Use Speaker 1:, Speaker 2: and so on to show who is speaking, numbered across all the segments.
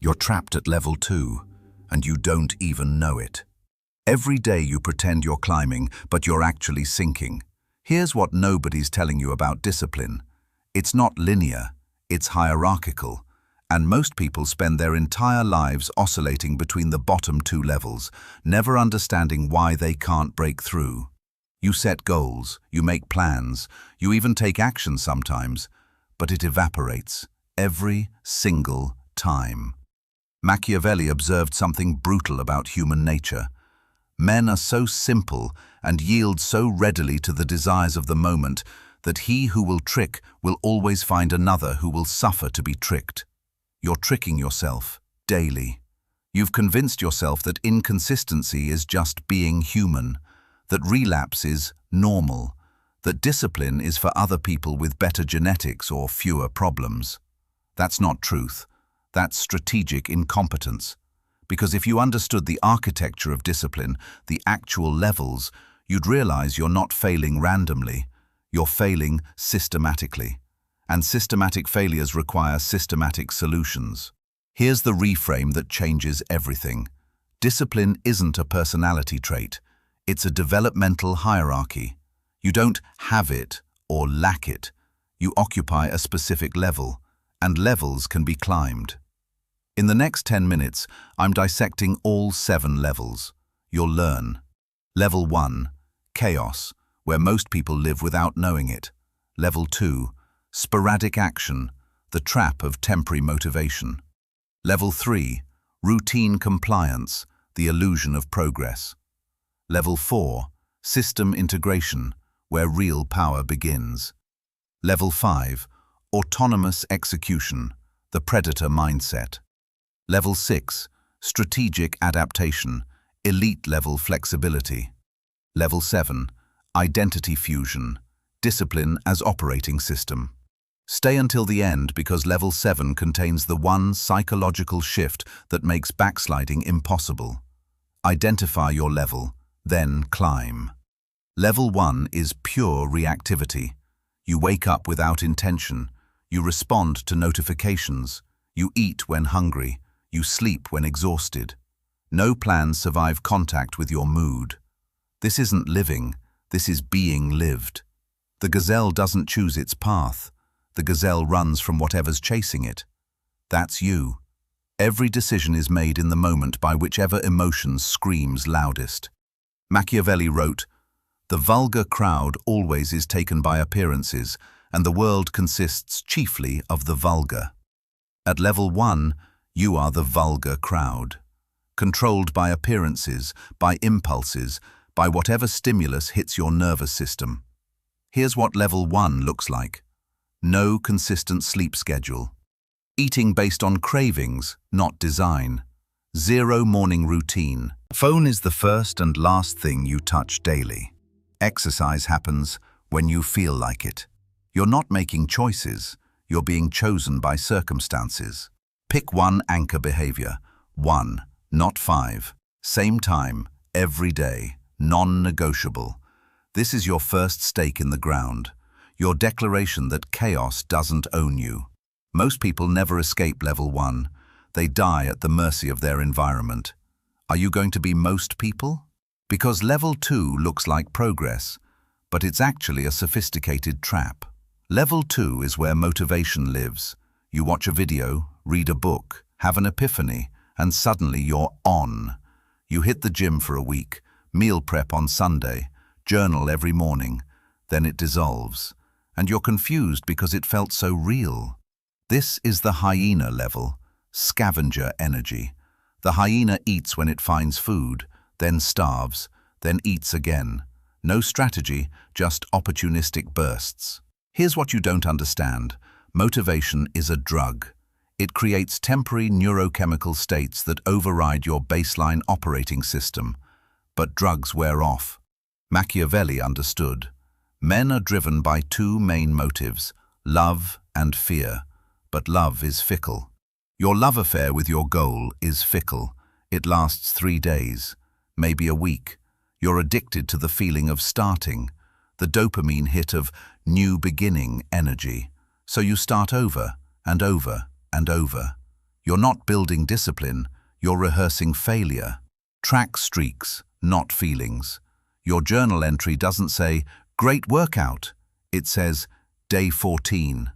Speaker 1: You're trapped at level 2, and you don't even know it. Every day you pretend you're climbing, but you're actually sinking. Here's what nobody's telling you about discipline. It's not linear, it's hierarchical, and most people spend their entire lives oscillating between the bottom 2 levels, never understanding why they can't break through. You set goals, you make plans, you even take action sometimes, but it evaporates every single time. Machiavelli observed something brutal about human nature. Men are so simple and yield so readily to the desires of the moment that he who will trick will always find another who will suffer to be tricked. You're tricking yourself daily. You've convinced yourself that inconsistency is just being human, that relapse is normal, that discipline is for other people with better genetics or fewer problems. That's not truth. That's strategic incompetence. Because if you understood the architecture of discipline, the actual levels, you'd realize you're not failing randomly, you're failing systematically. And systematic failures require systematic solutions. Here's the reframe that changes everything. Discipline isn't a personality trait. It's a developmental hierarchy. You don't have it or lack it. You occupy a specific level, and levels can be climbed. In the next 10 minutes, I'm dissecting all 7 levels. You'll learn. Level 1, chaos, where most people live without knowing it. Level 2, sporadic action, the trap of temporary motivation. Level 3, routine compliance, the illusion of progress. Level 4, system integration, where real power begins. Level 5, autonomous execution, the predator mindset. Level 6, strategic adaptation, elite-level flexibility. Level 7, identity fusion, discipline as operating system. Stay until the end because Level 7 contains the one psychological shift that makes backsliding impossible. Identify your level, then climb. Level 1 is pure reactivity. You wake up without intention. You respond to notifications. You eat when hungry. You sleep when exhausted. No plans survive contact with your mood. This isn't living, this is being lived. The gazelle doesn't choose its path. The gazelle runs from whatever's chasing it. That's you. Every decision is made in the moment by whichever emotion screams loudest. Machiavelli wrote, "The vulgar crowd always is taken by appearances, and the world consists chiefly of the vulgar." At level 1, you are the vulgar crowd, controlled by appearances, by impulses, by whatever stimulus hits your nervous system. Here's what level 1 looks like. No consistent sleep schedule. Eating based on cravings, not design. Zero morning routine. Phone is the first and last thing you touch daily. Exercise happens when you feel like it. You're not making choices, you're being chosen by circumstances. Pick one anchor behavior. 1, not 5. Same time, every day, non-negotiable. This is your first stake in the ground. Your declaration that chaos doesn't own you. Most people never escape level 1. They die at the mercy of their environment. Are you going to be most people? Because level 2 looks like progress, but it's actually a sophisticated trap. Level 2 is where motivation lives. You watch a video, read a book, have an epiphany, and suddenly you're on. You hit the gym for a week, meal prep on Sunday, journal every morning, then it dissolves, and you're confused because it felt so real. This is the hyena level, scavenger energy. The hyena eats when it finds food, then starves, then eats again. No strategy, just opportunistic bursts. Here's what you don't understand. Motivation is a drug. It creates temporary neurochemical states that override your baseline operating system. But drugs wear off. Machiavelli understood. Men are driven by 2 main motives, love and fear. But love is fickle. Your love affair with your goal is fickle. It lasts 3 days, maybe a week. You're addicted to the feeling of starting, the dopamine hit of new beginning energy. So you start over and over and over. You're not building discipline, you're rehearsing failure. Track streaks, not feelings. Your journal entry doesn't say, "Great workout." It says, "Day 14."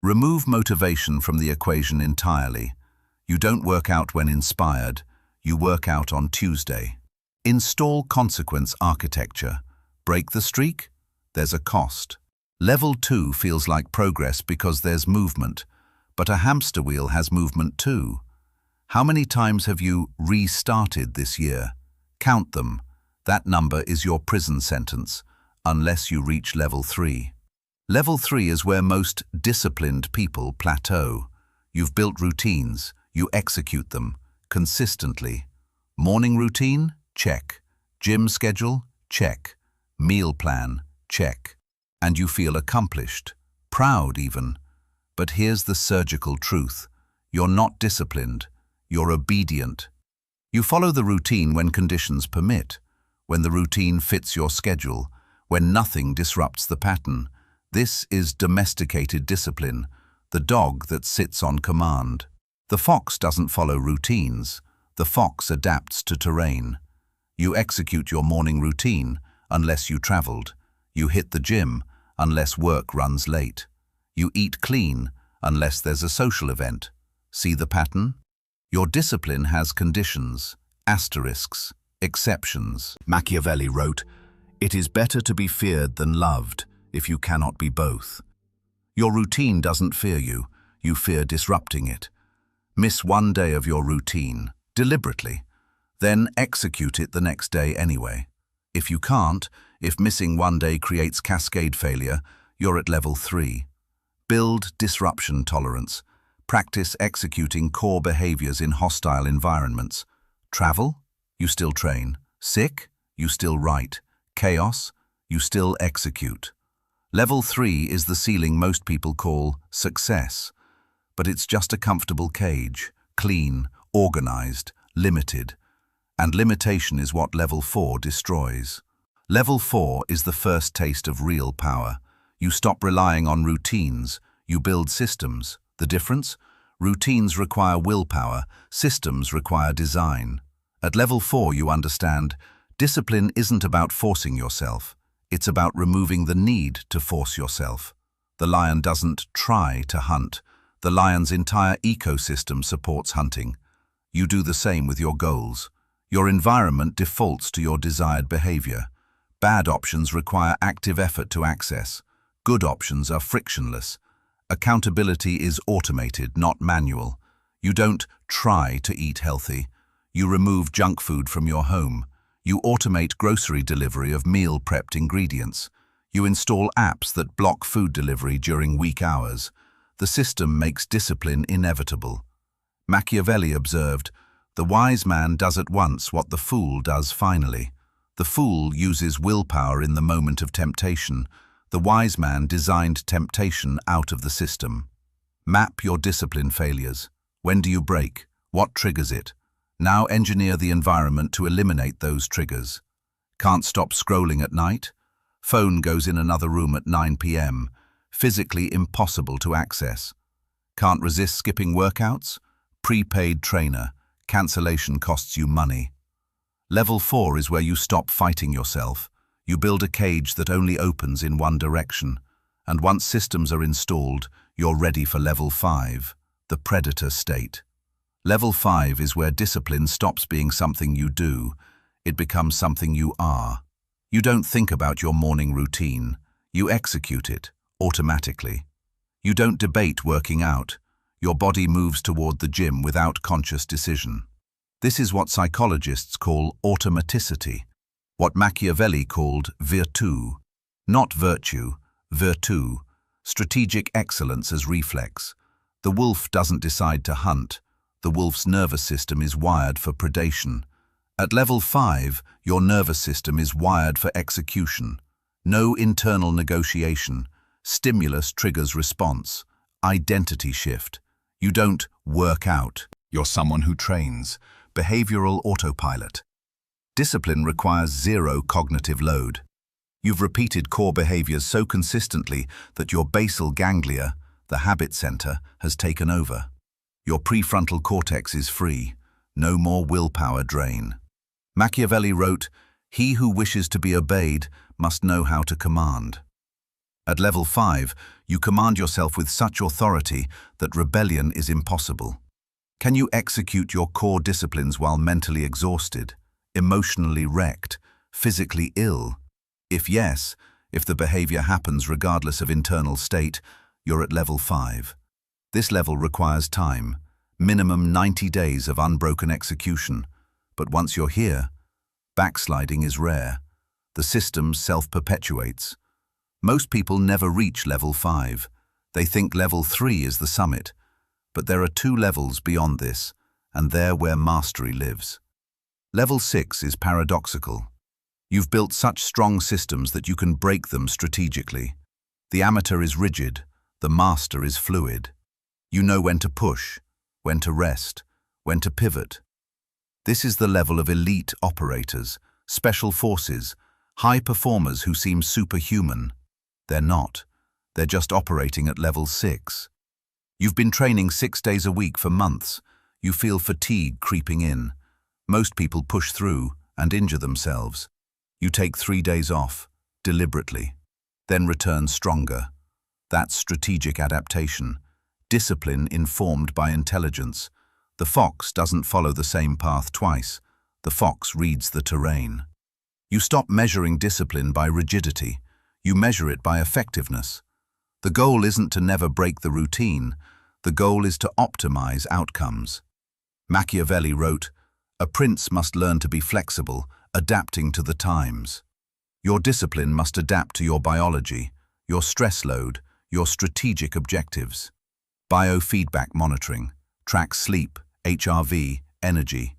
Speaker 1: Remove motivation from the equation entirely. You don't work out when inspired, you work out on Tuesday. Install consequence architecture. Break the streak? There's a cost. Level 2 feels like progress because there's movement, but a hamster wheel has movement too. How many times have you restarted this year? Count them. That number is your prison sentence, unless you reach level 3. Level 3 is where most disciplined people plateau. You've built routines, you execute them, consistently. Morning routine? Check. Gym schedule? Check. Meal plan? Check. And you feel accomplished, proud even. But here's the surgical truth. You're not disciplined, you're obedient. You follow the routine when conditions permit, when the routine fits your schedule, when nothing disrupts the pattern. This is domesticated discipline, the dog that sits on command. The fox doesn't follow routines, the fox adapts to terrain. You execute your morning routine unless you traveled. You hit the gym unless work runs late. You eat clean unless there's a social event. See the pattern? Your discipline has conditions, asterisks, exceptions. Machiavelli wrote, "It is better to be feared than loved if you cannot be both." Your routine doesn't fear you, you fear disrupting it. Miss one day of your routine, deliberately, then execute it the next day anyway. If you can't, if missing one day creates cascade failure, you're at level 3. Build disruption tolerance. Practice executing core behaviors in hostile environments. Travel? You still train. Sick? You still write. Chaos? You still execute. Level 3 is the ceiling most people call success. But it's just a comfortable cage, clean, organized, limited. And limitation is what level 4 destroys. Level 4 is the first taste of real power. You stop relying on routines, you build systems. The difference? Routines require willpower, systems require design. At level 4 you understand, discipline isn't about forcing yourself, it's about removing the need to force yourself. The lion doesn't try to hunt, the lion's entire ecosystem supports hunting. You do the same with your goals. Your environment defaults to your desired behavior. Bad options require active effort to access. Good options are frictionless. Accountability is automated, not manual. You don't try to eat healthy. You remove junk food from your home. You automate grocery delivery of meal-prepped ingredients. You install apps that block food delivery during weak hours. The system makes discipline inevitable. Machiavelli observed, "The wise man does at once what the fool does finally." The fool uses willpower in the moment of temptation. The wise man designed temptation out of the system. Map your discipline failures. When do you break? What triggers it? Now engineer the environment to eliminate those triggers. Can't stop scrolling at night? Phone goes in another room at 9 p.m. Physically impossible to access. Can't resist skipping workouts? Prepaid trainer. Cancellation costs you money. Level 4 is where you stop fighting yourself. You build a cage that only opens in one direction. And once systems are installed, you're ready for level 5, the predator state. Level 5 is where discipline stops being something you do. It becomes something you are. You don't think about your morning routine. You execute it, automatically. You don't debate working out. Your body moves toward the gym without conscious decision. This is what psychologists call automaticity. What Machiavelli called virtù, not virtue, virtù, strategic excellence as reflex. The wolf doesn't decide to hunt. The wolf's nervous system is wired for predation. At level 5, your nervous system is wired for execution. No internal negotiation. Stimulus triggers response. Identity shift. You don't work out. You're someone who trains. Behavioral autopilot. Discipline requires zero cognitive load. You've repeated core behaviors so consistently that your basal ganglia, the habit center, has taken over. Your prefrontal cortex is free. No more willpower drain. Machiavelli wrote, "He who wishes to be obeyed must know how to command." At level 5, you command yourself with such authority that rebellion is impossible. Can you execute your core disciplines while mentally exhausted, emotionally wrecked, physically ill? If yes, if the behavior happens regardless of internal state, you're at level 5. This level requires time, minimum 90 days of unbroken execution. But once you're here, backsliding is rare. The system self-perpetuates. Most people never reach level 5. They think level 3 is the summit. But there are 2 levels beyond this, and they're where mastery lives. Level 6 is paradoxical. You've built such strong systems that you can break them strategically. The amateur is rigid, the master is fluid. You know when to push, when to rest, when to pivot. This is the level of elite operators, special forces, high performers who seem superhuman. They're not. They're just operating at level 6. You've been training 6 days a week for months. You feel fatigue creeping in. Most people push through and injure themselves. You take 3 days off, deliberately, then return stronger. That's strategic adaptation, discipline informed by intelligence. The fox doesn't follow the same path twice. The fox reads the terrain. You stop measuring discipline by rigidity. You measure it by effectiveness. The goal isn't to never break the routine. The goal is to optimize outcomes. Machiavelli wrote, "A prince must learn to be flexible, adapting to the times." Your discipline must adapt to your biology, your stress load, your strategic objectives. Biofeedback monitoring. Track sleep, HRV, energy.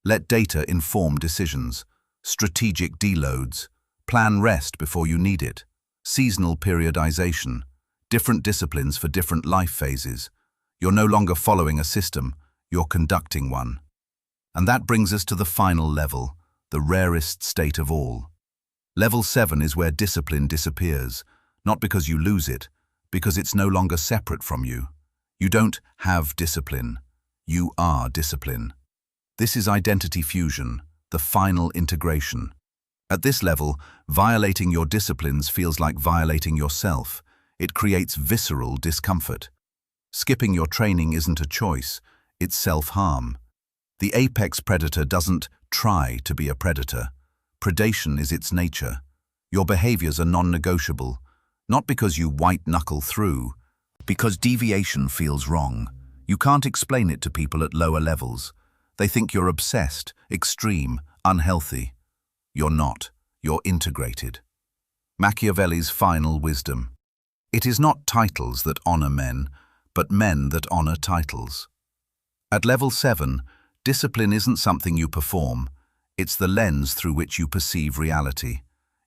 Speaker 1: Let data inform decisions. Strategic deloads. Plan rest before you need it. Seasonal periodization. Different disciplines for different life phases. You're no longer following a system, you're conducting one. And that brings us to the final level, the rarest state of all. Level 7 is where discipline disappears, not because you lose it, because it's no longer separate from you. You don't have discipline, you are discipline. This is identity fusion, the final integration. At this level, violating your disciplines feels like violating yourself. It creates visceral discomfort. Skipping your training isn't a choice, it's self-harm. The apex predator doesn't try to be a predator. Predation is its nature. Your behaviors are non-negotiable, not because you white-knuckle through, because deviation feels wrong. You can't explain it to people at lower levels. They think you're obsessed, extreme, unhealthy. You're not. You're integrated. Machiavelli's final wisdom. It is not titles that honor men, but men that honor titles. At level 7, discipline isn't something you perform. It's the lens through which you perceive reality.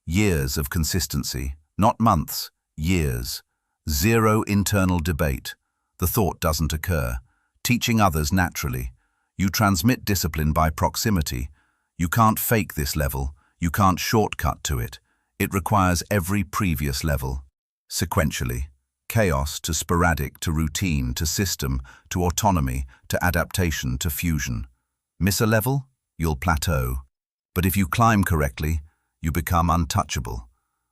Speaker 1: Years of consistency, not months, years. Zero internal debate. The thought doesn't occur. Teaching others naturally. You transmit discipline by proximity. You can't fake this level. You can't shortcut to it. It requires every previous level. Sequentially. Chaos to sporadic to routine to system to autonomy to adaptation to fusion. Miss a level? You'll plateau. But if you climb correctly, you become untouchable.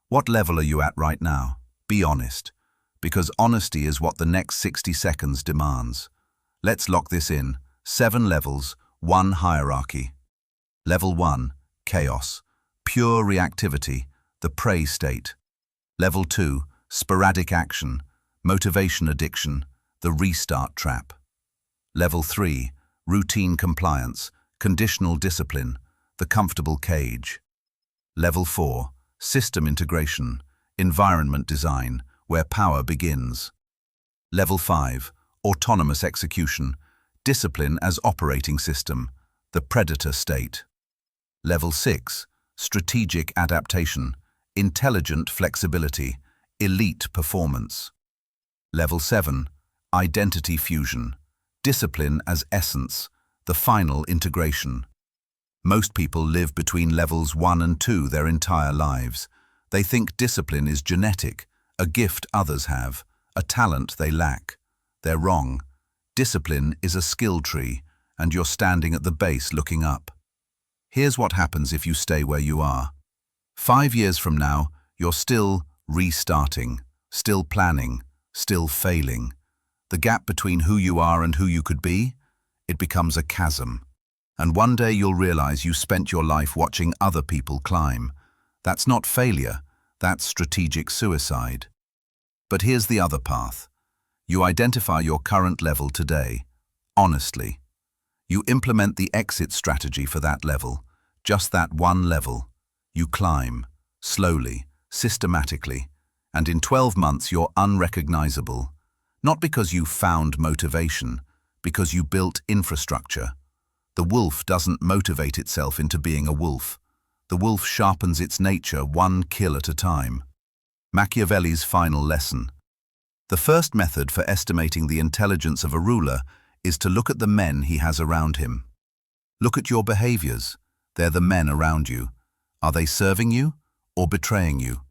Speaker 1: What level are you at right now? Be honest. Because honesty is what the next 60 seconds demands. Let's lock this in. 7 levels, 1 hierarchy. Level 1, chaos. Pure reactivity, the prey state. Level 2, sporadic action, motivation addiction, the restart trap. Level 3, routine compliance, conditional discipline, the comfortable cage. Level 4, system integration, environment design, where power begins. Level 5, autonomous execution, discipline as operating system, the predator state. Level 6, strategic adaptation, intelligent flexibility, elite performance. Level 7, identity fusion, discipline as essence, the final integration. Most people live between levels 1 and 2 their entire lives. They think discipline is genetic, a gift others have, a talent they lack. They're wrong. Discipline is a skill tree, and you're standing at the base looking up. Here's what happens if you stay where you are. 5 years from now, you're still restarting, still planning, still failing. The gap between who you are and who you could be, it becomes a chasm. And one day you'll realize you spent your life watching other people climb. That's not failure, that's strategic suicide. But here's the other path. You identify your current level today, honestly. You implement the exit strategy for that level, just that one level. You climb, slowly, systematically, and in 12 months you're unrecognizable. Not because you found motivation, because you built infrastructure. The wolf doesn't motivate itself into being a wolf. The wolf sharpens its nature one kill at a time. Machiavelli's final lesson. The first method for estimating the intelligence of a ruler is to look at the men he has around him. Look at your behaviors. They're the men around you. Are they serving you or betraying you?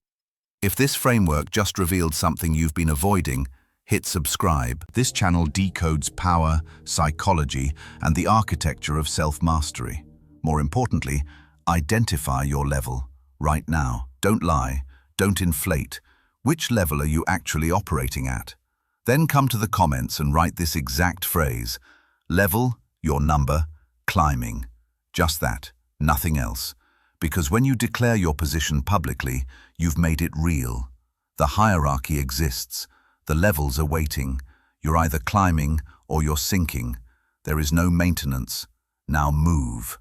Speaker 1: If this framework just revealed something you've been avoiding, hit subscribe. This channel decodes power, psychology, and the architecture of self-mastery. More importantly, identify your level right now. Don't lie, don't inflate. Which level are you actually operating at? Then come to the comments and write this exact phrase. Level, your number, climbing. Just that, nothing else. Because when you declare your position publicly, you've made it real. The hierarchy exists. The levels are waiting. You're either climbing or you're sinking. There is no maintenance. Now move.